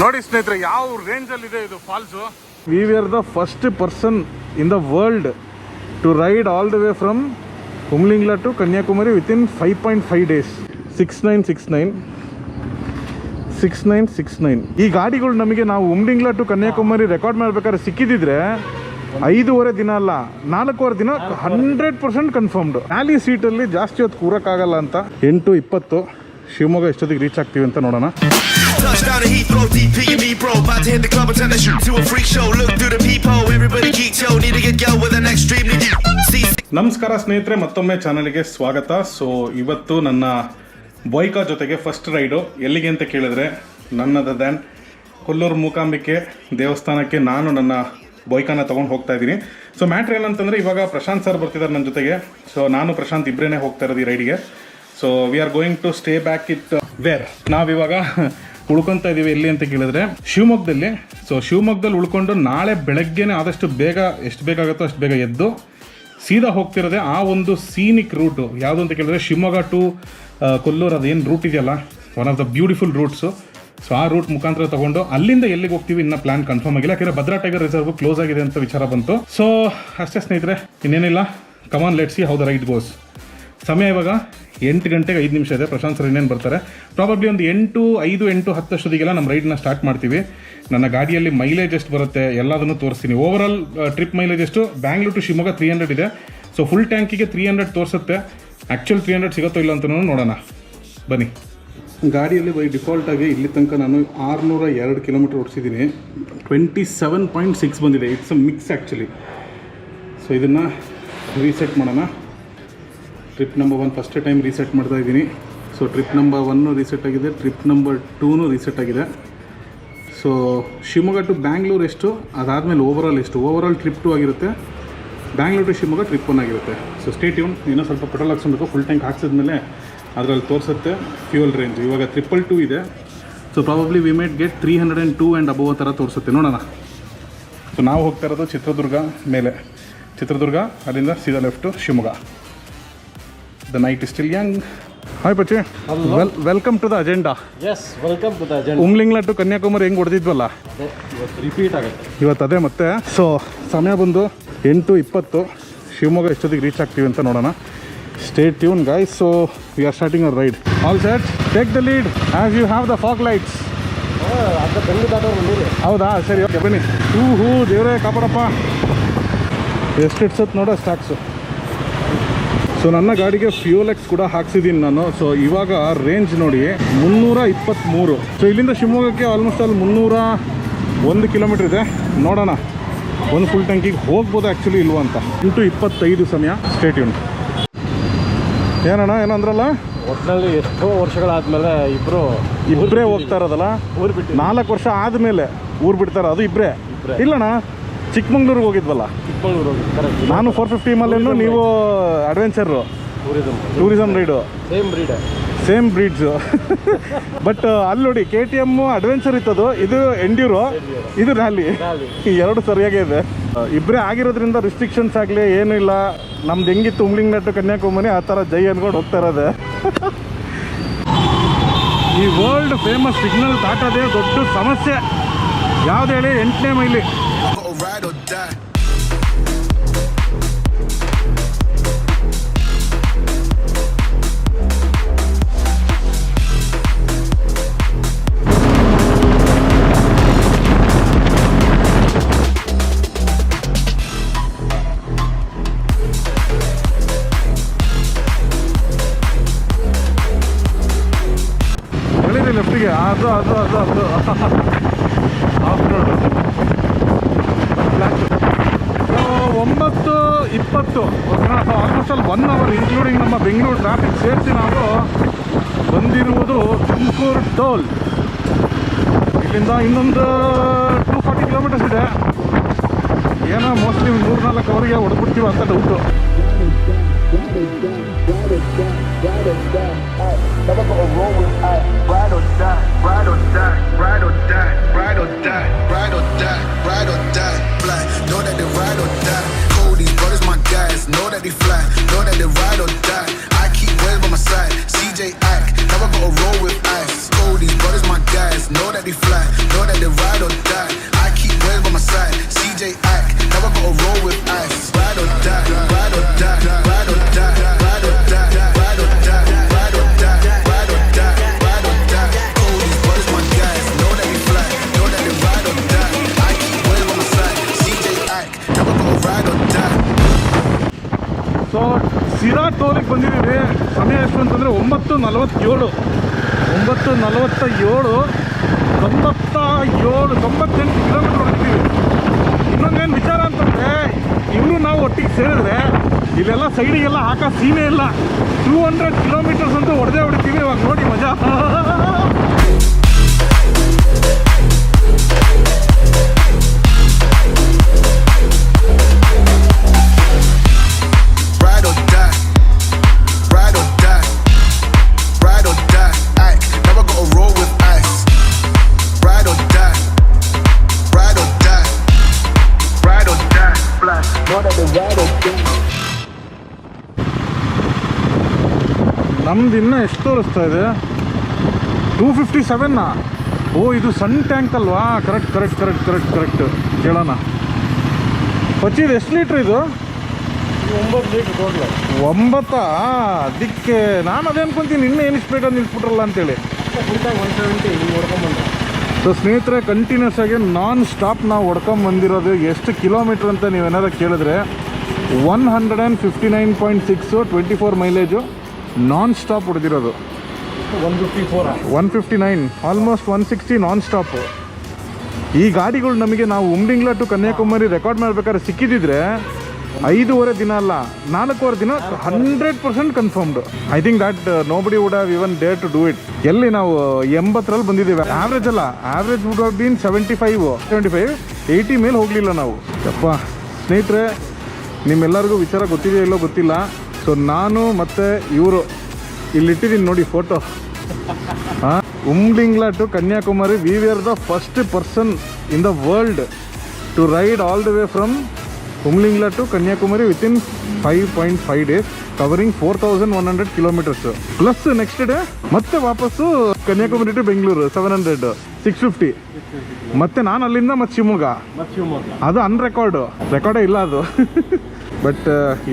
ನೋಡಿ ಸ್ನೇಹಿತರೆ ಯಾವ ರೇಂಜಲ್ಲಿ ಇದೆ ಇದು ಫಾಲ್ಸು. We are the first person in the world to ride all the way from Umlingla to Kanyakumari within 5.5 days. 6969 ಈ ಗಾಡಿಗಳು ನಮಗೆ ನಾವು ಉಮ್ಲಿಂಗ್ಲಾ ಟು ಕನ್ಯಾಕುಮಾರಿ ರೆಕಾರ್ಡ್ ಮಾಡ್ಬೇಕಾದ್ರೆ ಸಿಕ್ಕಿದ್ರೆ 5.5 ದಿನ ಅಲ್ಲ 4.25 ದಿನ 100% ಕನ್ಫರ್ಮ್ಡ್. ವ್ಯಾಲಿ ಸೀಟಲ್ಲಿ ಜಾಸ್ತಿ ಹೊತ್ತು ಕೂರಕ್ಕಾಗಲ್ಲ ಅಂತ 8:20 ಶಿವಮೊಗ್ಗ ಎಷ್ಟೊತ್ತಿಗೆ ರೀಚ್ ಆಗ್ತೀವಿ ಅಂತ ನೋಡೋಣ. ನಮಸ್ಕಾರ ಸ್ನೇಹಿತರೆ, ಮತ್ತೊಮ್ಮೆ ಚಾನಲ್ಗೆ ಸ್ವಾಗತ. ಸೊ ಇವತ್ತು ನನ್ನ ಬೈಕಾ ಜೊತೆಗೆ ಫಸ್ಟ್ ರೈಡು ಎಲ್ಲಿಗೆ ಅಂತ ಕೇಳಿದ್ರೆ ನನ್ನದ ದ್ಯಾನ್ ಕೊಲ್ಲೂರು ಮೂಕಾಂಬಿಕೆ ದೇವಸ್ಥಾನಕ್ಕೆ ನಾನು ನನ್ನ ಬೈಕನ್ನ ತೊಗೊಂಡು ಹೋಗ್ತಾ ಇದ್ದೀನಿ. ಸೊ ಮ್ಯಾಟ್ರ್ ಏನಂತಂದರೆ ಇವಾಗ ಪ್ರಶಾಂತ್ ಸರ್ ಬರ್ತಿದ್ದಾರೆ ನನ್ನ ಜೊತೆಗೆ. ಸೊ ನಾನು ಪ್ರಶಾಂತ್ ಇಬ್ಬರೇ ಹೋಗ್ತಾ ಇರೋದು ಈ ರೈಡಿಗೆ. So we are going to stay back it where. ನಾವಿವಾಗ ಉಳ್ಕೊತಾ ಇದ್ದೀವಿ ಎಲ್ಲಿ ಅಂತ ಕೇಳಿದ್ರೆ ಶಿವಮೊಗ್ಗದಲ್ಲಿ. ಸೊ ಶಿವಮೊಗ್ಗದಲ್ಲಿ ಉಳ್ಕೊಂಡು ನಾಳೆ ಬೆಳಗ್ಗೆನೇ ಆದಷ್ಟು ಬೇಗ ಎಷ್ಟು ಬೇಕಾಗುತ್ತೋ ಅಷ್ಟು ಬೇಗ ಎದ್ದು ಸೀದಾ ಹೋಗ್ತಿರೋದೆ ಆ ಒಂದು ಸೀನಿಕ್ ರೂಟು. ಯಾವುದು ಅಂತ ಕೇಳಿದ್ರೆ ಶಿವಮೊಗ್ಗ ಟು ಕೊಲ್ಲೂರು ಅದೇನು ರೂಟ್ ಇದೆಯಲ್ಲ, one of the beautiful roots. So ಆ ರೂಟ್ ಮುಖಾಂತರ ತಗೊಂಡು ಅಲ್ಲಿಂದ ಎಲ್ಲಿಗೆ ಹೋಗ್ತೀವಿ ಇನ್ನೂ ಪ್ಲಾನ್ ಕನ್ಫರ್ಮ್ ಆಗಿಲ್ಲ, ಯಾಕಂದರೆ ಭದ್ರಾ ಟೈಗರ್ ರಿಸರ್ವ್ ಕ್ಲೋಸ್ ಆಗಿದೆ ಅಂತ ವಿಚಾರ ಬಂತು. ಸೊ ಅಷ್ಟೇ ಸ್ನೇಹಿತರೆ, ಇನ್ನೇನಿಲ್ಲ, come on let's see how the ride goes. ಸಮಯ ಇವಾಗ 8 ಗಂಟೆಗೆ 5 ನಿಮಿಷ ಇದೆ. ಪ್ರಶಾಂತ್ ಸರ್ ಇನ್ನೇನು ಬರ್ತಾರೆ, ಪ್ರಾಬಬ್ಲಿ ಒಂದು 8:05, 8:10 ಅಷ್ಟೊತ್ತಿಗೆಲ್ಲ ನಮ್ಮ ರೈಡ್ನ ಸ್ಟಾರ್ಟ್ ಮಾಡ್ತೀವಿ. ನನ್ನ ಗಾಡಿಯಲ್ಲಿ ಮೈಲೇಜ್ ಎಷ್ಟು ಬರುತ್ತೆ ಎಲ್ಲದನ್ನು ತೋರಿಸ್ತೀನಿ. ಓವರಾಲ್ ಟ್ರಿಪ್ ಮೈಲೇಜ್ ಎಷ್ಟು, ಬ್ಯಾಂಗ್ಳೂರ್ ಟು ಶಿವಮೊಗ್ಗ 300 ಇದೆ. ಸೊ ಫುಲ್ ಟ್ಯಾಂಕಿಗೆ 300 ತೋರಿಸುತ್ತೆ. ಆ್ಯಕ್ಚುಲ್ 300 ಸಿಗುತ್ತೋ ಇಲ್ಲ ಅಂತ ನೋಡೋಣ ಬನ್ನಿ. ಗಾಡಿಯಲ್ಲಿ ಬೈ ಡಿಫಾಲ್ಟಾಗಿ ಇಲ್ಲಿ ತನಕ ನಾನು 602 ಕಿಲೋಮೀಟರ್ ಓಡಿಸಿದ್ದೀನಿ. 27.6 ಬಂದಿದೆ. It's a mix actually. So ಇದನ್ನು ರೀಸೆಟ್ ಮಾಡೋಣ. Trip number 1 first time reset ಮಾಡ್ತಾ ಇದ್ದೀನಿ. ಸೊ ಟ್ರಿಪ್ ನಂಬರ್ 1 ರೀಸೆಟ್ ಆಗಿದೆ, ಟ್ರಿಪ್ ನಂಬರ್ 2 ರೀಸೆಟ್ ಆಗಿದೆ. ಸೊ ಶಿವಮೊಗ್ಗ ಟು ಬ್ಯಾಂಗ್ಳೂರ್ ಎಷ್ಟು, ಅದಾದಮೇಲೆ ಓವರಾಲ್ ಎಷ್ಟು, ಓವರಾಲ್ ಟ್ರಿಪ್ 2 ಆಗಿರುತ್ತೆ, ಬ್ಯಾಂಗ್ಳೂರ್ ಟು ಶಿವಮೊಗ್ಗ ಟ್ರಿಪ್ 1 ಆಗಿರುತ್ತೆ. So stay tune. ಇನ್ನೂ ಸ್ವಲ್ಪ ಪೆಟ್ರೋಲ್ ಹಾಕ್ಸ್ಕೊಬೇಕು. ಫುಲ್ ಟ್ಯಾಂಕ್ ಹಾಕ್ಸಿದ್ಮೇಲೆ ಅದರಲ್ಲಿ ತೋರಿಸುತ್ತೆ ಫ್ಯೂಯಲ್ ರೇಂಜ್. ಇವಾಗ 222 ಇದೆ. So probably we might get 302 and above ಥರ ತೋರಿಸುತ್ತೆ, ನೋಡೋಣ. ಸೊ ನಾವು ಹೋಗ್ತಾ ಇರೋದು ಚಿತ್ರದುರ್ಗ ಮೇಲೆ, ಚಿತ್ರದುರ್ಗ ಅಲ್ಲಿಂದ ಸೀದಾ left Shivamogga. The night is still young. Hi Pachi. Welcome to the agenda. Yes, welcome to the agenda. Umlingla to Kanyakumari ಹೆಂಗೆ ಹೊಡೆದಿದ್ವಲ್ಲ, ಇವತ್ತು ರಿಪೀಟ್ ಆಗುತ್ತೆ. ಇವತ್ತು ಅದೇ ಮತ್ತೆ. ಸೊ ಸಮಯ ಬಂದು 8:20 ಶಿವಮೊಗ್ಗ ಎಷ್ಟೊತ್ತಿಗೆ ರೀಚ್ ಆಗ್ತೀವಿ ಅಂತ ನೋಡೋಣ. Stay tune guys. So we are starting our ride. All set, take the lead as you have the fog lights. ಹೌದಾ, ಸರಿ ಓಕೆ ಬನ್ನಿ. ಹೂ ದೇವರೇ ಕಾಪಾಡಪ್ಪ. ಎಷ್ಟು ಇಡ್ಸತ್ತೆ ನೋಡೋ ಸ್ಟಾಕ್ಸು. ಸೊ ನನ್ನ ಗಾಡಿಗೆ ಫ್ಯೂಲ್ ಎಕ್ಸ್ ಕೂಡ ಹಾಕ್ಸಿದ್ದೀನಿ ನಾನು. ಸೊ ಇವಾಗ ರೇಂಜ್ ನೋಡಿ 323. ಸೊ ಇಲ್ಲಿಂದ ಶಿವಮೊಗ್ಗಕ್ಕೆ ಆಲ್ಮೋಸ್ಟ್ ಅಲ್ಲಿ 301 ಕಿಲೋಮೀಟ್ರ್ ಇದೆ. ನೋಡೋಣ ಒಂದು ಫುಲ್ ಟ್ಯಾಂಕಿಗೆ ಹೋಗ್ಬೋದು ಆ್ಯಕ್ಚುಲಿ ಇಲ್ವ ಅಂತ. 8:25 ಸಮಯ. ಸ್ಟೇಟ್ ಯೂನ್. ಏನಣ್ಣ ಏನಂದ್ರಲ್ಲ, ಒಟ್ಟಿನಲ್ಲಿ ಎಷ್ಟೋ ವರ್ಷಗಳಾದ್ಮೇಲೆ ಇಬ್ಬರೇ ಹೋಗ್ತಾ ಇರೋದಲ್ಲ. ಊರು ಬಿಟ್ಟು 4 ವರ್ಷ ಆದಮೇಲೆ ಊರು ಬಿಡ್ತಾರೆ, ಅದು ಇಬ್ಬರೇ. ಇಲ್ಲಣ್ಣ ಚಿಕ್ಕಮಂಗ್ಳೂರಿಗೆ ಹೋಗಿದ್ವಲ್ಲ, ಚಿಕ್ಕಮಂಗ್ಳೂರು ಹೋಗಿ ಕರೆಕ್ಟ್. ನಾನು 450 ಮಲ್ಲೇನು, ನೀವು adventure tourism raid. Same breeds. But ಅಲ್ಲಿ ನೋಡಿ KTM ಅಡ್ವೆಂಚರ್ ಇತ್ತದು, ಇದು ಎಂಡ್ಯೂರೋ, ಇದು ರ್ಯಾಲಿ. ಎರಡು ಸರಿಯಾಗೇ ಇದೆ. ಇಬ್ಬರೇ ಆಗಿರೋದ್ರಿಂದ ರಿಸ್ಟ್ರಿಕ್ಷನ್ಸ್ ಆಗಲಿ ಏನೂ ಇಲ್ಲ. ನಮ್ದು ಹೆಂಗಿತ್ತು ಉಮ್ಲಿಂಗ್ಲಾ ಟು ಕನ್ಯಾಕುಮಾರಿ ಆ ಥರ ಜೈ ಅನ್ಕೊಂಡು ಹೋಗ್ತಾ ಇರೋದೆ. ಈ ವರ್ಲ್ಡ್ ಫೇಮಸ್ ಸಿಗ್ನಲ್ ದಾಟೋದೇ ದೊಡ್ಡ ಸಮಸ್ಯೆ. ಯಾವ್ದು ಹೇಳಿ, 8ನೇ ಮೈಲಿ. ಲೆಫ್ಟಿಗೆ ಅದು ಆಫ್ ರೋಡ್. 9:20 ಆಲ್ಮೋಸ್ಟ್ ಅಲ್ಲಿ 1 hour ಇನ್ಕ್ಲೂಡಿಂಗ್ ನಮ್ಮ ಬೆಂಗಳೂರು ಟ್ರಾಫಿಕ್ ಸೇರಿಸಿ ನಾವು ಬಂದಿರುವುದು ತುಮಕೂರು ಟೋಲ್. ಇಲ್ಲಿಂದ ಇನ್ನೊಂದು 240 ಕಿಲೋಮೀಟರ್ಸ್ ಇದೆ. ಏನೋ ಮೋಸ್ಟ್ಲಿ 3-4 ಅವರಿಗೆ ಹೊಡೆದ್ಬಿಡ್ತೀವಿ ಅಂತ doubt. Never gonna roll with I ride or die, ride or die, ride or die, ride or die, ride or die, ride or die. Fly, know that they ride or die. Cody, brothers my guys, know that they fly, know that they ride or die. I keep well by my side. CJ Ack, never gonna roll with ice. Cody, brothers my guys, know that they fly, know that they ride or die. I keep well by my side. CJ Ack, now I gotta roll with ice. Ride or die, ride or die, ride or die, ride or die, ride or die, ride or die, ride or die, ride or die. Told these brothers my guys, know that we fly, know that they ride or die. I keep well by my side. CJ Ack, now I gotta ride or die. So Sira ಟೋಲಿಗೆ ಬಂದಿದ್ದೀವಿ. ಸಮಯ ಎಷ್ಟು ಅಂತಂದರೆ 9:47 98 kilometre ಹೊಡ್ತೀವಿ. ಇನ್ನೊಂದೇನು ವಿಚಾರ ಅಂತಂದರೆ ಇವರು ನಾವು ಒಟ್ಟಿಗೆ ಸೇರಿದ್ರೆ ಇಲ್ಲೆಲ್ಲ ಸೈಡಿಗೆಲ್ಲ ಹಾಕೋ ಸೀನೇ ಇಲ್ಲ. 200 ಕಿಲೋಮೀಟರ್ಸ್ ಅಂತೂ ಹೊಡೆದೇ ಹೊಡಿತೀವಿ. ಇವಾಗ ನೋಡಿ ಮಜಾ. Ride or die, ride or die, ride or die. Aye, never gotta roll with ice. Ride or die, ride or die, ride or die. Flash, know that they ride or die. ನಮ್ದು ಇನ್ನೂ ಎಷ್ಟು ತೋರಿಸ್ತಾ ಇದೆ? 257. ಓ, ಇದು ಸಣ್ಣ tank ಅಲ್ವಾ? Correct ಕೇಳೋಣ. ಪಚ್ಚಿದು ಎಷ್ಟು ಲೀಟ್ರ್ ಇದು? 9 ಲೀಟ್ರ್ ಟೋಟಲ್. 9. ಅದಕ್ಕೆ ನಾನು ಅದೇ ಅನ್ಕೊಂತೀನಿ, ಇನ್ನೂ ಏನು ಸ್ಪೀಡಲ್ಲಿ ನಿಲ್ಸ್ಬಿಟ್ರಲ್ಲ ಅಂತೇಳಿ. ಫುಲ್ಟಾಗಿ 170 ಹಿಂಗೆ ಹೊಡ್ಕೊಂಬಂದ. ಸೊ ಸ್ನೇಹಿತರೆ, ಕಂಟಿನ್ಯೂಸ್ ಆಗಿ ನಾನ್ ಸ್ಟಾಪ್ ನಾವು ಹೊಡ್ಕೊಂಬಂದಿರೋದು. ಎಷ್ಟು ಕಿಲೋಮೀಟ್ರ್ ಅಂತ ನೀವೇನಾದ್ರು ಕೇಳಿದ್ರೆ 159.6, 24 ಮೈಲೇಜು ನಾನ್ ಸ್ಟಾಪ್ ಹೊಡೆದಿರೋದು. 159, ಆಲ್ಮೋಸ್ಟ್ 160 ನಾನ್ ಸ್ಟಾಪು. ಈ ಗಾಡಿಗಳು ನಮಗೆ ನಾವು ಉಮ್ಡಿಂಗ್ಲಾ ಟು ಕನ್ಯಾಕುಮಾರಿ ರೆಕಾರ್ಡ್ ಮಾಡಬೇಕಾದ್ರೆ ಸಿಕ್ಕಿದ್ದಿದ್ರೆ 5.5 ದಿನ ಅಲ್ಲ, 4.25 ದಿನ 100% confirmed. I think that nobody would have even dare to do it. ಎಲ್ಲಿ ನಾವು 80ರಲ್ಲಿ ಬಂದಿದ್ದೀವಿ. ಆವ್ರೇಜ್ ಅಲ್ಲ, ಆವ್ರೇಜ್ ವುಡ್ ಹ್ಯಾವ್ ಬೀನ್ 75, 80 ಮೇಲೆ ಹೋಗಲಿಲ್ಲ ನಾವು. ಯಪ್ಪ ಸ್ನೇಹಿತರೆ, ನಿಮ್ಮೆಲ್ಲರಿಗೂ ವಿಚಾರ ಗೊತ್ತಿದೆಯೋ ಇಲ್ಲೋ ಗೊತ್ತಿಲ್ಲ. ಸೊ ನಾನು ಮತ್ತು ಇವರು ಇಲ್ಲಿಟ್ಟಿದ್ದೀನಿ ನೋಡಿ photo. Umlingla to Kanyakumari, we were the first person in the world to ride all the way from Umlingla to Kanyakumari within 5.5 days, covering 4100 kilometres. Plus next day ಮತ್ತೆ ವಾಪಸ್ಸು ಕನ್ಯಾಕುಮಾರಿ ಟು ಬೆಂಗಳೂರು 700, 650. ಮತ್ತೆ ನಾನು ಅಲ್ಲಿಂದ ಮತ್ತೆ ಶಿವಮೊಗ್ಗ. ಅದು ರೆಕಾರ್ಡೇ ಇಲ್ಲ ಅದು. But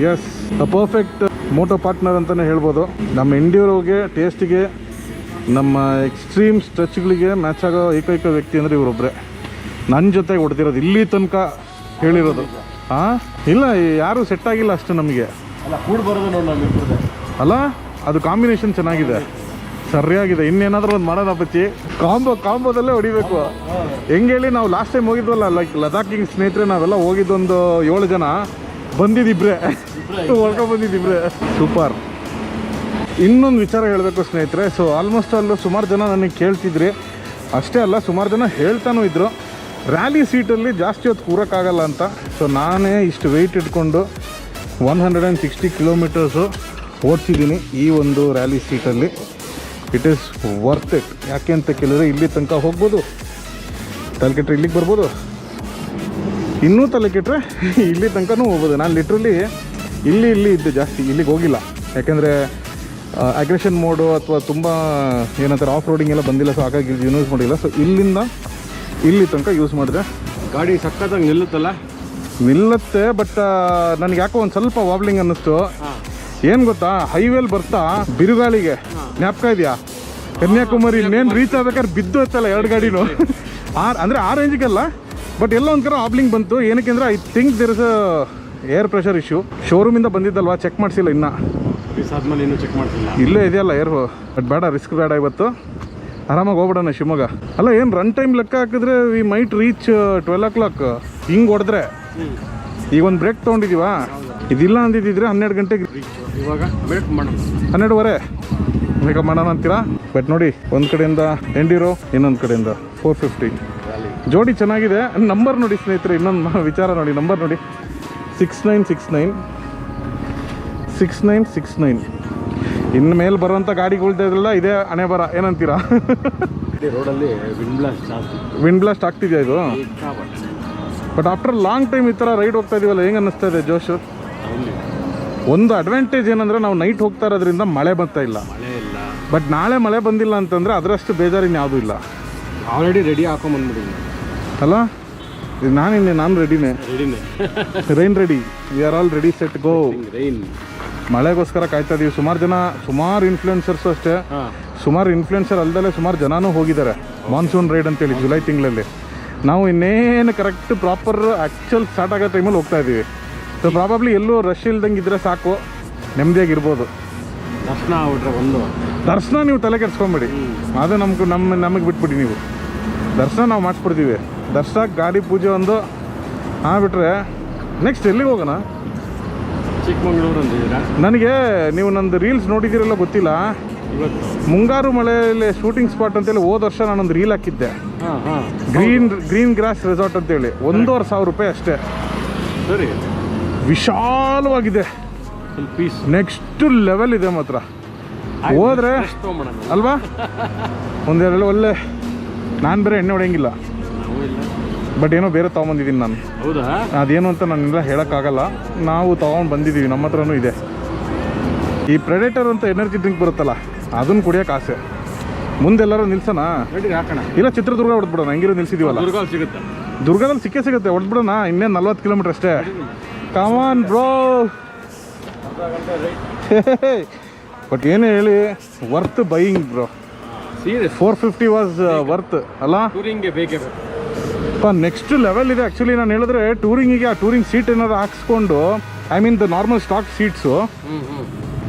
yes, a perfect moto partner ಅಂತಲೇ ಹೇಳ್ಬೋದು. ನಮ್ಮ ಎಂಡ್ಯೂರೋಗೆ, ಟೇಸ್ಟಿಗೆ, ನಮ್ಮ ಎಕ್ಸ್ಟ್ರೀಮ್ ಸ್ಟ್ರೆಚ್ಗಳಿಗೆ ಮ್ಯಾಚ್ ಆಗೋ ಏಕೈಕ ವ್ಯಕ್ತಿ ಅಂದರೆ ಇವರೊಬ್ಬರೇ. ನನ್ನ ಜೊತೆಗೆ ಹೊಡೆದಿರೋದು ಇಲ್ಲಿ ತನಕ ಹೇಳಿರೋದು. ಇಲ್ಲ, ಯಾರೂ ಸೆಟ್ ಆಗಿಲ್ಲ ಅಷ್ಟು ನಮಗೆ. ಅಲ್ಲ, ಕೂಡ್ ಬರೋದು ನೋಡಿ ನಮ್ಮಿಬ್ಬರದೇ. ಅಲ್ಲ, ಅದು ಕಾಂಬಿನೇಷನ್ ಚೆನ್ನಾಗಿದೆ, ಸರಿಯಾಗಿದೆ. ಇನ್ನೇನಾದರೂ ಒಂದು ಮಾಡೋಣ ಪಚ್ಚಿ. ಕಾಂಬೋದಲ್ಲೇ ಹೊಡಿಬೇಕು. ಹೆಂಗೆ ಹೇಳಿ, ನಾವು ಲಾಸ್ಟ್ ಟೈಮ್ ಹೋಗಿದ್ವಲ್ಲ, ಲೈಕ್ ಲದಾಖಿಗೆ ಸ್ನೇಹಿತರೆ ನಾವೆಲ್ಲ ಹೋಗಿದ್ದೊಂದು 7 ಜನ, ಬಂದಿದ್ದಿಬ್ರೆ, ಹೊಡ್ಕೊಂಡ್ಬಂದಿದ್ದಿಬ್ರೆ. ಸೂಪರ್. ಇನ್ನೊಂದು ವಿಚಾರ ಹೇಳಬೇಕು ಸ್ನೇಹಿತರೆ. ಸೊ ಆಲ್ಮೋಸ್ಟ್ ಅಲ್ಲೂ ಸುಮಾರು ಜನ ನನಗೆ ಕೇಳ್ತಿದ್ರಿ. ಅಷ್ಟೇ ಅಲ್ಲ, ಸುಮಾರು ಜನ ಹೇಳ್ತಾನೂ ಇದ್ದರು, ರ್ಯಾಲಿ ಸೀಟಲ್ಲಿ ಜಾಸ್ತಿ ಹೊತ್ತು ಕೂರೋಕ್ಕಾಗಲ್ಲ ಅಂತ. ಸೊ ನಾನೇ ಇಷ್ಟು ವೆಯ್ಟ್ ಇಟ್ಕೊಂಡು 160 ಕಿಲೋಮೀಟರ್ಸು ಓಡಿಸಿದ್ದೀನಿ ಈ ಒಂದು ರ್ಯಾಲಿ ಸೀಟಲ್ಲಿ. It is worth it. ಯಾಕೆ ಅಂತ ಕೇಳಿದ್ರೆ, ಇಲ್ಲಿ ತನಕ ಹೋಗ್ಬೋದು, ತಲೆ ಕೆಟ್ಟರೆ ಇಲ್ಲಿಗೆ ಬರ್ಬೋದು, ಇನ್ನೂ ತಲೆ ಕೆಟ್ಟರೆ ಇಲ್ಲಿ ತನಕನೂ ಹೋಗ್ಬೋದು. ನಾನು ಲಿಟ್ರಲಿ ಇಲ್ಲಿ ಇದ್ದೆ ಜಾಸ್ತಿ, ಇಲ್ಲಿಗೆ ಹೋಗಿಲ್ಲ. ಯಾಕೆಂದರೆ ಅಗ್ರೆಷನ್ ಮೋಡು ಅಥವಾ ತುಂಬ ಏನಂತಾರೆ ಆಫ್ ರೋಡಿಂಗ್ ಎಲ್ಲ ಬಂದಿಲ್ಲ. ಸೊ ಹಾಗಾಗಿ ಯೂಸ್ ಮಾಡಿಲ್ಲ. ಸೊ ಇಲ್ಲಿಂದ ಇಲ್ಲಿ ತನಕ ಯೂಸ್ ಮಾಡಿದೆ. ಗಾಡಿ ಸಕ್ಕತ್ತಾಗಿ ನಿಲ್ಲುತ್ತೆ. ಬಟ್ ನನಗೆ ಯಾಕೋ ಒಂದು ಸ್ವಲ್ಪ ವಾಬ್ಲಿಂಗ್ ಅನ್ನಿಸ್ತು. ಏನು ಗೊತ್ತಾ, ಹೈವೇಲಿ ಬರ್ತಾ ಬಿರುಗಾಳಿಗೆ ಜ್ಞಾಪಕ ಇದೆಯಾ, ಕನ್ಯಾಕುಮಾರಿ ಇನ್ನೇನು ರೀಚ್ ಆಗ್ಬೇಕಾದ್ರೆ ಬಿದ್ದು ಹತ್ತಲ್ಲ 2 ಗಾಡಿನೂ. ಅಂದರೆ ಆ ರೇಂಜಿಗಲ್ಲ, ಬಟ್ ಎಲ್ಲ ಒಂದು ಕಡೆ ವಾಬ್ಲಿಂಗ್ ಬಂತು. ಏನಕ್ಕೆ ಅಂದರೆ I think there is a air pressure issue. ಶೋರೂಮಿಂದ ಬಂದಿದ್ದಲ್ವಾ, ಚೆಕ್ ಮಾಡಿಸಿಲ್ಲ ಇನ್ನೂ. ಆದ್ಮೇಲೆ ಇನ್ನೂ ಚೆಕ್ ಮಾಡ್ತಿಲ್ಲ. ಇಲ್ಲೇ ಇದೆಯಲ್ಲ ಏರ್. ಬಟ್ ಬೇಡ, ರಿಸ್ಕ್ ಬೇಡ. ಇವತ್ತು ಆರಾಮಾಗಿ ಹೋಗ್ಬಿಡೋಣ ಶಿವಮೊಗ್ಗ. ಅಲ್ಲ, ಏನು ರನ್ ಟೈಮ್ ಲೆಕ್ಕ ಹಾಕಿದ್ರೆ ವಿ ಮೈಟ್ ರೀಚ್ 12 o'clock. ಹಿಂಗೆ ಹೊಡೆದ್ರೆ ಈಗ ಒಂದು ಬ್ರೇಕ್ ತೊಗೊಂಡಿದ್ದೀವಾ, ಇದಿಲ್ಲ ಅಂದಿದ್ದಿದ್ರೆ 12 ಗಂಟೆಗೆ. ಇವಾಗ ಬ್ರೇಕ್ ಮಾಡೋಣ 12:15 ಮೇಕಪ್ ಮಾಡೋಣ ಅಂತೀರಾ. ಬಟ್ ನೋಡಿ, ಒಂದು ಕಡೆಯಿಂದ ಎಂಡಿರೋ, ಇನ್ನೊಂದು ಕಡೆಯಿಂದ 450. ಜೋಡಿ ಚೆನ್ನಾಗಿದೆ. ನಂಬರ್ ನೋಡಿ ಸ್ನೇಹಿತರೆ, ಇನ್ನೊಂದು ವಿಚಾರ ನೋಡಿ, ನಂಬರ್ ನೋಡಿ, 6969. ಇನ್ನು ಮೇಲೆ ಬರುವಂಥ ಗಾಡಿಗಳ್ದೆಲ್ಲ ಇದೇ ಹಣೆ ಬರ. ಏನಂತೀರಾ? ರೋಡಲ್ಲಿ ವಿಂಡ್ ಬ್ಲಾಸ್ಟ್ ಆಗ್ತಿದೆಯಾ ಇದು? ಬಟ್ ಆಫ್ಟರ್ ಲಾಂಗ್ ಟೈಮ್ ಈ ಥರ ರೈಡ್ ಹೋಗ್ತಾ ಇದೀವಲ್ಲ, ಹೆಂಗೆ ಅನ್ನಿಸ್ತಾ ಇದೆ ಜೋಶು? ಒಂದು ಅಡ್ವಾಂಟೇಜ್ ಏನಂದರೆ, ನಾವು ನೈಟ್ ಹೋಗ್ತಾ ಇರೋದ್ರಿಂದ ಮಳೆ ಬರ್ತಾ ಇಲ್ಲ. ಬಟ್ ನಾಳೆ ಮಳೆ ಬಂದಿಲ್ಲ ಅಂತಂದರೆ ಅದರಷ್ಟು ಬೇಜಾರಿನ ಯಾವುದೂ ಇಲ್ಲ. ಆಲ್ರೆಡಿ ರೆಡಿ ಹಾಕೊಂಬಂದ್ಬಿಟ್ಟಿದ್ದೀನಿ. ಅಲ್ಲ ಇದು ನಾನು ರೆಡಿನೇ. ರೆಡಿನೇ. Rain ready, we are all ready set go. Rain ಮಳೆಗೋಸ್ಕರ ಕಾಯ್ತಾ ಇದೀವಿ. ಸುಮಾರು ಇನ್ಫ್ಲುಯೆನ್ಸರ್ಸು ಅಷ್ಟೇ, ಹಾಂ ಸುಮಾರು ಇನ್ಫ್ಲುಯೆನ್ಸರ್ ಅಲ್ದಲ್ಲೇ ಸುಮಾರು ಜನನೂ ಹೋಗಿದ್ದಾರೆ ಮಾನ್ಸೂನ್ ರೈಡ್ ಅಂತೇಳಿ ಜುಲೈ ತಿಂಗಳಲ್ಲಿ. ನಾವು ಇನ್ನೇನು ಕರೆಕ್ಟ್ ಪ್ರಾಪರ್ ಆ್ಯಕ್ಚುಲ್ ಸ್ಟಾರ್ಟ್ ಆಗೋ ಟೈಮಲ್ಲಿ ಹೋಗ್ತಾ ಇದ್ದೀವಿ. ಸೊ ಪ್ರಾಬಬ್ಲಿ ಎಲ್ಲೂ ರಶ್ ಇಲ್ದಂಗೆ ಇದ್ದರೆ ಸಾಕು, ನೆಮ್ಮದಿಯಾಗಿರ್ಬೋದು. ದರ್ಶನ ಆಗ್ಬಿಟ್ರೆ ಒಂದು ದರ್ಶನ ನೀವು ತಲೆ ಕೆಡ್ಸ್ಕೊಂಬೇಡಿ, ಅದು ನಮಗೆ ಬಿಟ್ಬಿಡಿ. ನೀವು ದರ್ಶನ ನಾವು ಮಾಡಿಸ್ಬಿಡ್ತೀವಿ. ದರ್ಶನಕ್ಕೆ ಗಾಡಿ ಪೂಜೆ ಒಂದು ಬಿಟ್ರೆ ನೆಕ್ಸ್ಟ್ ಎಲ್ಲಿಗೆ ಹೋಗೋಣ? ಚಿಕ್ಕಮಂಗ್ಳೂರು ಅಂದಿದ್ದೀರಾ? ನನಗೆ ನೀವು ನಂದು ರೀಲ್ಸ್ ನೋಡಿದ್ದೀರಲ್ಲ ಗೊತ್ತಿಲ್ಲ, ಇವತ್ತು ಮುಂಗಾರು ಮಳೆಯಲ್ಲಿ ಶೂಟಿಂಗ್ ಸ್ಪಾಟ್ ಅಂತೇಳಿ ಹೋದ ವರ್ಷ ನಾನೊಂದು ರೀಲ್ ಹಾಕಿದ್ದೆ. ಹಾಂ ಹಾಂ ಗ್ರೀನ್ ಗ್ರಾಸ್ ರೆಸಾರ್ಟ್ ಅಂತೇಳಿ 1,500 ರೂಪಾಯಿ ಅಷ್ಟೇ. ಸರಿ, ವಿಶಾಲವಾಗಿದೆ, ಸ್ವಲ್ಪ ಪೀಸ್ ನೆಕ್ಸ್ಟ್ ಲೆವೆಲ್ ಇದೆ ಮಾತ್ರ. ಹೋದ್ರೆ ಅಲ್ವಾ ಒಂದೆರಡು ಒಳ್ಳೆ. ನಾನು ಬೇರೆ ಎಣ್ಣೆ ಹೊಡೆಯಂಗಿಲ್ಲ, ಬಟ್ ಏನೋ ಬೇರೆ ತೊಗೊಂಬಂದಿದ್ದೀನಿ ನಾನು. ಹೌದಾ? ಅದೇನು ಅಂತ ನಾನೆಲ್ಲ ಹೇಳೋಕ್ಕಾಗಲ್ಲ. ನಾವು ತೊಗೊಂಡು ಬಂದಿದ್ದೀವಿ, ನಮ್ಮ ಹತ್ರನೂ ಇದೆ. ಈ ಪ್ರೆಡೆಟರ್ ಅಂತ ಎನರ್ಜಿ ಡ್ರಿಂಕ್ ಬರುತ್ತಲ್ಲ, ಅದನ್ನು ಕುಡಿಯೋಕೆ ಆಸೆ. ಮುಂದೆಲ್ಲರೂ ನಿಲ್ಸೋಣ? ರೆಡಿ ಹಾಕೋಣ. ಇಲ್ಲ, ಚಿತ್ರದುರ್ಗ ಹೊಡೆದ್ಬಿಡೋಣ, ಹೆಂಗಿರೋ ನಿಲ್ಸಿದೀವಲ್ಲ. ದುರ್ಗ ಸಿಗುತ್ತೆ, ದುರ್ಗದಲ್ಲಿ ಸಿಗುತ್ತೆ, ಹೊಡೆದ್ಬಿಡೋಣ. ಇನ್ನೇನು 40 ಕಿಲೋಮೀಟ್ರ್ ಅಷ್ಟೇ. ಕಮಾನ್ ಬ್ರೋ. ಬಟ್ ಏನೇ ಹೇಳಿ, worth buying bro. Serious 450 was worth ಅಲ್ಲ? ಟೂರಿಂಗ್ಗೆ ಬೇಕೇ ಬೇಕು. ನೆಕ್ಸ್ಟ್ ಲೆವೆಲ್ ಇದೆ ಆ್ಯಕ್ಚುಲಿ. ನಾನು ಹೇಳಿದ್ರೆ ಟೂರಿಂಗಿಗೆ ಆ ಟೂರಿಂಗ್ ಸೀಟ್ ಏನಾದ್ರು ಹಾಕ್ಸ್ಕೊಂಡು, I mean the normal stock seats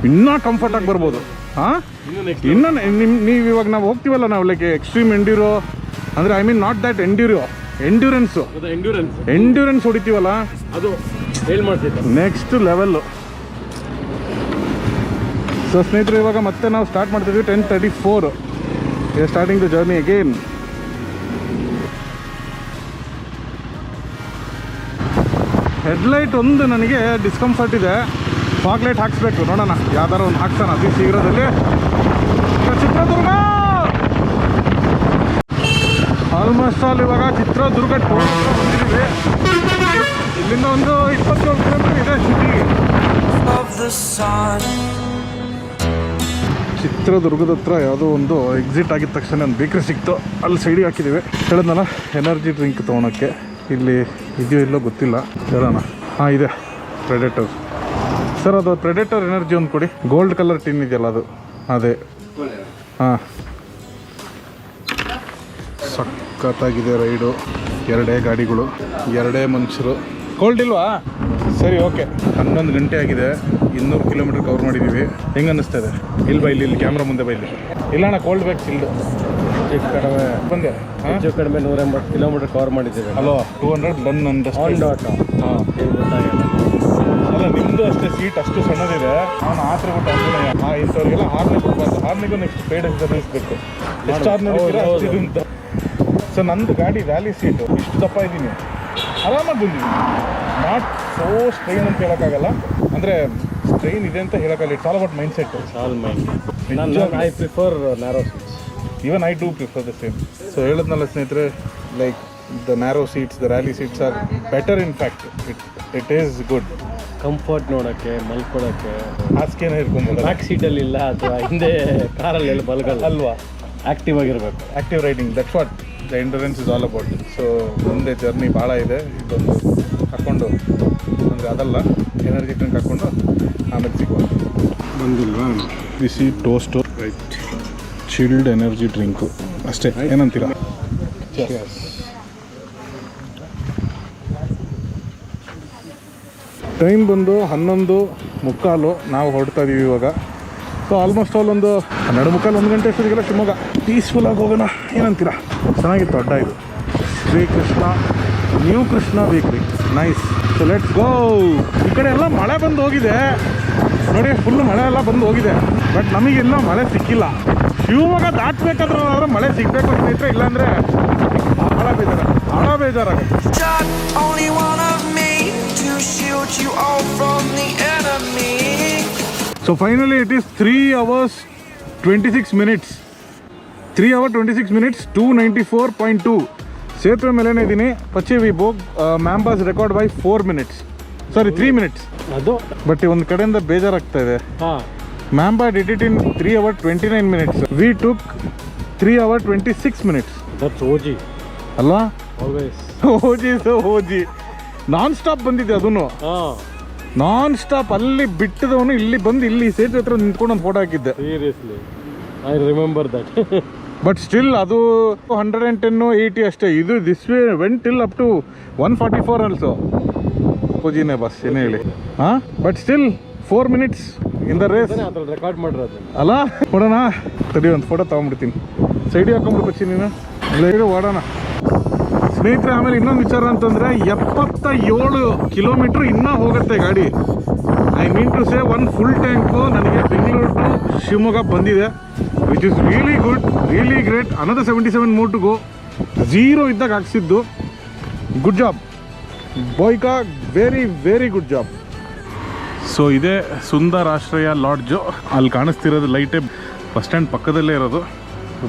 ಇನ್ನೂ ಕಂಫರ್ಟಾಗಿ ಬರ್ಬೋದು. ಹಾಂ, ಇನ್ನೂ ನೀವು ಇವಾಗ ನಾವು ಹೋಗ್ತೀವಲ್ಲ, ನಾವು ಲೈಕ್ ಎಕ್ಸ್ಟ್ರೀಮ್ ಎಂಡ್ಯೂರೋ ಅಂದರೆ, I mean not that endurance ಹೊಡಿತೀವಲ್ಲ, ಅದು ಹೇಳಿ ಮಾಡ್ತಿದ್ದೆ ನೆಕ್ಸ್ಟ್ ಲೆವೆಲ್ಲು. ಸೊ ಸ್ನೇಹಿತರೆ, ಇವಾಗ ಮತ್ತೆ ನಾವು ಸ್ಟಾರ್ಟ್ ಮಾಡ್ತಿದ್ವಿ. 10:34 starting the journey again. Headlight ಒಂದು ನನಗೆ ಡಿಸ್ಕಂಫರ್ಟ್ ಇದೆ. ಫಾಗ್ ಲೈಟ್ ಹಾಕ್ಸ್ಬೇಕು, ನೋಡೋಣ ಯಾವ್ದಾರು ಒಂದು ಹಾಕ್ಸೋಣ ಅತಿ ಶೀಘ್ರದಲ್ಲಿ. ಚಿತ್ರದುರ್ಗ ಆಲ್ಮೋಸ್ಟ್ ಆಲ್ ಇವಾಗ ಚಿತ್ರದುರ್ಗ ಟೋಲ್ ಹತ್ರ ಬಂದಿದ್ದೀವಿ. ಇಲ್ಲಿಂದ ಒಂದು 27 ಕಿಲೋಮೀಟರ್ ಇದೆ ಸಿಟಿಗೆ. ಚಿತ್ರದುರ್ಗದ ಹತ್ರ ಯಾವುದೋ ಒಂದು ಎಕ್ಸಿಟ್ ಆಗಿದ ತಕ್ಷಣ ಒಂದು ಬೇಕ್ರಿ ಸಿಕ್ತು, ಅಲ್ಲಿ ಸೈಡಿಗೆ ಹಾಕಿದ್ದೀವಿ. ಹೇಳಿದ್ನಲ್ಲ ಎನರ್ಜಿ ಡ್ರಿಂಕ್ ತೊಗೊಳಕ್ಕೆ. ಇಲ್ಲಿ ಇದೆಯೋ ಇಲ್ಲೋ ಗೊತ್ತಿಲ್ಲ, ಹೇಳೋಣ. ಹಾಂ, ಇದೆ ಪ್ರೆಡೆಟರ್. ಸರ್ ಅದು ಪ್ರೆಡೆಟರ್ ಎನರ್ಜಿ ಒಂದು ಕೊಡಿ. ಗೋಲ್ಡ್ ಕಲರ್ ಟಿನ್ ಇದೆಯಲ್ಲ ಅದು, ಅದೇ. ಹಾಂ, ಸಖತ್ತಾಗಿದೆ ರೈಡು. 2 ಗಾಡಿಗಳು, 2 ಮನುಷ್ಯರು. ಕೋಲ್ಡ್ ಇಲ್ವಾ? ಸರಿ, ಓಕೆ. 11 ಗಂಟೆ ಆಗಿದೆ, 200 ಕಿಲೋಮೀಟರ್ ಕವರ್ ಮಾಡಿದ್ದೀವಿ. ಹೆಂಗೆ ಅನ್ನಿಸ್ತಾ ಇದೆ? ಇಲ್ಲಿ ಕ್ಯಾಮ್ರಾ ಮುಂದೆ ಬೈಲಿ. ಇಲ್ಲ ಅಣ್ಣ, ಕೋಲ್ಡ್ ಬ್ಯಾಕ್ ಚಿಲ್ಡ್ ಕಡಿಮೆ ಬಂದೆ. ಹೆಚ್ಚು ಕಡಿಮೆ 180 ಕಿಲೋಮೀಟರ್ ಕವರ್ ಮಾಡಿದ್ದೀವಿ. ಅಲ್ವಾ? 200 ಡನ್ ಅಂದಷ್ಟು. ಹಾಂ, ಗೊತ್ತಾಗಿಲ್ಲ. ಅಲ್ಲ, ನಿಮ್ಮದು ಅಷ್ಟೇ ಸೀಟ್ ಅಷ್ಟು ಸಣ್ಣದಿದೆ. ನಾನು ಆತ್ರ ಬಿಟ್ಟು ಇಂಥವ್ರಿಗೆಲ್ಲ ಹಾರ್ನೇ ಬಿಡಬಾರ್ದು. ಹಾರ್ನಿಗೂ ನೆಕ್ಸ್ಟ್ ಪೇಡ್ ಎಕ್ಸರ್ಸೈಸ್ಬೇಕು. ಎಷ್ಟು ಹಾರ್ನ್ ಅಂತ. ಸೊ ನಂದು ಗಾಡಿ ವ್ಯಾಲಿ ಸೀಟು, ಇಷ್ಟು ದಪ್ಪ ಇದ್ದೀನಿ, ಆರಾಮಾಗಿ ಬಂದಿದ್ದೀನಿ. ನಾಟ್ ಸೋ ಸ್ಟ್ರೈನ್ ಅಂತ ಹೇಳೋಕ್ಕಾಗಲ್ಲ, ಅಂದರೆ ಸ್ಟ್ರೈನ್ ಇದೆ ಅಂತ ಹೇಳೋಕ್ಕಾಗಲ್ಲ. It's all about mind set. I prefer narrow seats. Even I do prefer the same. So ಹೇಳಿದ್ನಲ್ಲ ಸ್ನೇಹಿತರೆ, like the narrow seats, the rally seats are better. In fact it is good. Comfort ನೋಡೋಕ್ಕೆ, ಮಲ್ಕೊಳ್ಳೋಕ್ಕೆ. ಹಾಸಿಗೆನೇ ಇರ್ಕೊಬೋದು. Back ಸೀಟಲ್ಲಿ ಇಲ್ಲ, ಅಥವಾ ಹಿಂದೆ ಕಾರಲ್ಲೆಲ್ಲ ಮಲ್ಗಲ್ಲ ಅಲ್ವಾ? Active ಆಗಿರಬೇಕು. Active riding, that's what the endurance is all about. So ಮುಂದೆ journey ಭಾಳ ಇದೆ. ಇದೊಂದು ಹಾಕ್ಕೊಂಡು, ಅಂದರೆ ಅದಲ್ಲ, ಎನರ್ಜಿ ಡ್ರಿಂಕ್ ಹಾಕ್ಕೊಂಡು ಆಮೇಲೆ ಸಿಗುವ. ಬಂದಿಲ್ವಾ? ಬಿಸಿ toast, right, chilled energy drink ಅಷ್ಟೇ. ಏನಂತೀರಾ? ಟೈಮ್ ಬಂದು 11:45. ನಾವು ಹೊರಡ್ತಾ ಇದ್ದೀವಿ ಇವಾಗ. ಸೊ ಆಲ್ಮೋಸ್ಟ್ ಆಲ್ ಒಂದು 12:45, 1 ಗಂಟೆ ಅಷ್ಟೊತ್ತಿಗೆಲ್ಲ ಶಿವಮೊಗ್ಗ. ಪೀಸ್ಫುಲ್ಲಾಗಿ ಹೋಗೋಣ, ಏನಂತೀರಾ? ಚೆನ್ನಾಗಿತ್ತು ಅಡ್ಡ ಇದು. ಶ್ರೀಕೃಷ್ಣ ನ್ಯೂ ಕೃಷ್ಣ ಬೇಕ್ರಿ, ನೈಸ್. So let's go. ಈ ಕಡೆ ಎಲ್ಲ ಮಳೆ ಬಂದು ಹೋಗಿದೆ ನೋಡಿ, ಫುಲ್ ಮಳೆ ಎಲ್ಲ ಬಂದು ಹೋಗಿದೆ. ಬಟ್ ನಮಗೆಲ್ಲ ಮಳೆ ಸಿಕ್ಕಿಲ್ಲ. ಶಿವಮೊಗ್ಗ ದಾಟಬೇಕಾದ್ರೆ ಮಳೆ ಸಿಗಬೇಕು ಸ್ನೇಹಿತರೆ, ಇಲ್ಲಾಂದರೆ ಭಾಳ ಬೇಜಾರಾಗುತ್ತೆ. So finally it is 3 hours 26 minutes. 3 hours 26 minutes, 294.2. ಸೇತುವೆ ಮೇಲೇನೆ ಇದ್ದೀನಿ. ಪಚ್ಚೆ we broke Mamba's record by 4 minutes. Sorry 3 minutes. ಅದು ಬಟ್ ಒಂದು ಕಡೆಯಿಂದ ಬೇಜಾರಾಗ್ತಾ ಇದೆ. ಹಾಂ, Mamba did it in 3 hours 29 minutes. We took 3 hours 26 minutes. That's OG ಅಲ್ವಾ? ಆಲ್ವೇಸ್. ಓಜಿ ನಾನ್ ಸ್ಟಾಪ್ ಬಂದಿದೆ ಅದನ್ನು, ನಾನ್ ಸ್ಟಾಪ್ ಅಲ್ಲಿ ಬಿಟ್ಟದವನು ಇಲ್ಲಿ ಬಂದು ಇಲ್ಲಿ ಸೇತುವೆ ಹತ್ರ ನಿಂತ್ಕೊಂಡು ಒಂದು ಫೋಟೋ ಹಾಕಿದ್ದೆ. Seriously I remember that. But still ಅದು 110 80 ಅಷ್ಟೇ. ಇದು this way went till up to 144 ಆಲ್ಸೋ. ಓಜಿನೇ ಬಸ್ ಏನೇ ಹೇಳಿ. ಹಾಂ, but still 4 minutes in the race ಅದ್ರಲ್ಲಿ ರೆಕಾರ್ಡ್ ಮಾಡಿರೋದು ಅಲ್ಲ. ನೋಡೋಣ ತಡಿ, ಒಂದು ಫೋಟೋ ತೊಗೊಂಡ್ಬಿಡ್ತೀನಿ. ಸೈಡಿಗೆ ಹಾಕೊಂಡ್ಬಿಟ್ಟು ಬಚ್ಚಿ ನೀನು ಇಲ್ಲ ಓಡೋಣ ಸ್ನೇಹಿತರೆ. ಆಮೇಲೆ ಇನ್ನೊಂದು ವಿಚಾರ ಅಂತಂದರೆ 77 ಕಿಲೋಮೀಟ್ರ್ ಇನ್ನೂ ಹೋಗುತ್ತೆ ಗಾಡಿ. I mean to say one full tank ನನಗೆ ಬೆಂಗಳೂರು ಟು ಶಿವಮೊಗ್ಗ ಬಂದಿದೆ, which is really good, really great. Another 77 more to go. 0 ಇದ್ದಾಗ ಹಾಕ್ಸಿದ್ದು. ಗುಡ್ ಜಾಬ್ ಬಾಯ್ಕಾ, very very good job. So ಇದೇ ಸುಂದರ್ ಆಶ್ರಯ ಲಾಡ್ಜು. ಅಲ್ಲಿ ಕಾಣಿಸ್ತಿರೋದು ಲೈಟೇ ಬಸ್ ಸ್ಟ್ಯಾಂಡ್ ಪಕ್ಕದಲ್ಲೇ ಇರೋದು.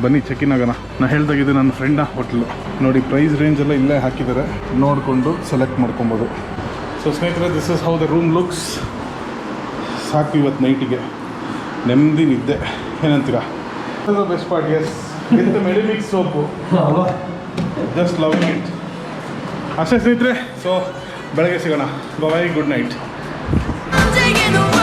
ಬನ್ನಿ ಚೆಕ್ ಇನ್ ಆಗೋಣ. ನಾನು ಹೇಳ್ದಾಗಿದೆ ನನ್ನ ಫ್ರೆಂಡ್ನ ಹೋಟ್ಲು. ನೋಡಿ ಪ್ರೈಸ್ ರೇಂಜ್ ಎಲ್ಲ ಇಲ್ಲೇ ಹಾಕಿದ್ದಾರೆ, ನೋಡಿಕೊಂಡು ಸೆಲೆಕ್ಟ್ ಮಾಡ್ಕೊಬೋದು. ಸೊ ಸ್ನೇಹಿತರೆ, this is how the room looks. ಸಾಕು ಇವತ್ತು ನೈಟಿಗೆ ನೆಮ್ಮದಿ ನಿದ್ದೆ. ಏನಂತೀರಾ? Best part is with Medimix soap, just loving it. ಅಷ್ಟೇ ಸ್ನೇಹಿತರೆ. ಸೊ ಬೆಳಗ್ಗೆ ಸಿಗೋಣ. Bye, good night. I'm taking away.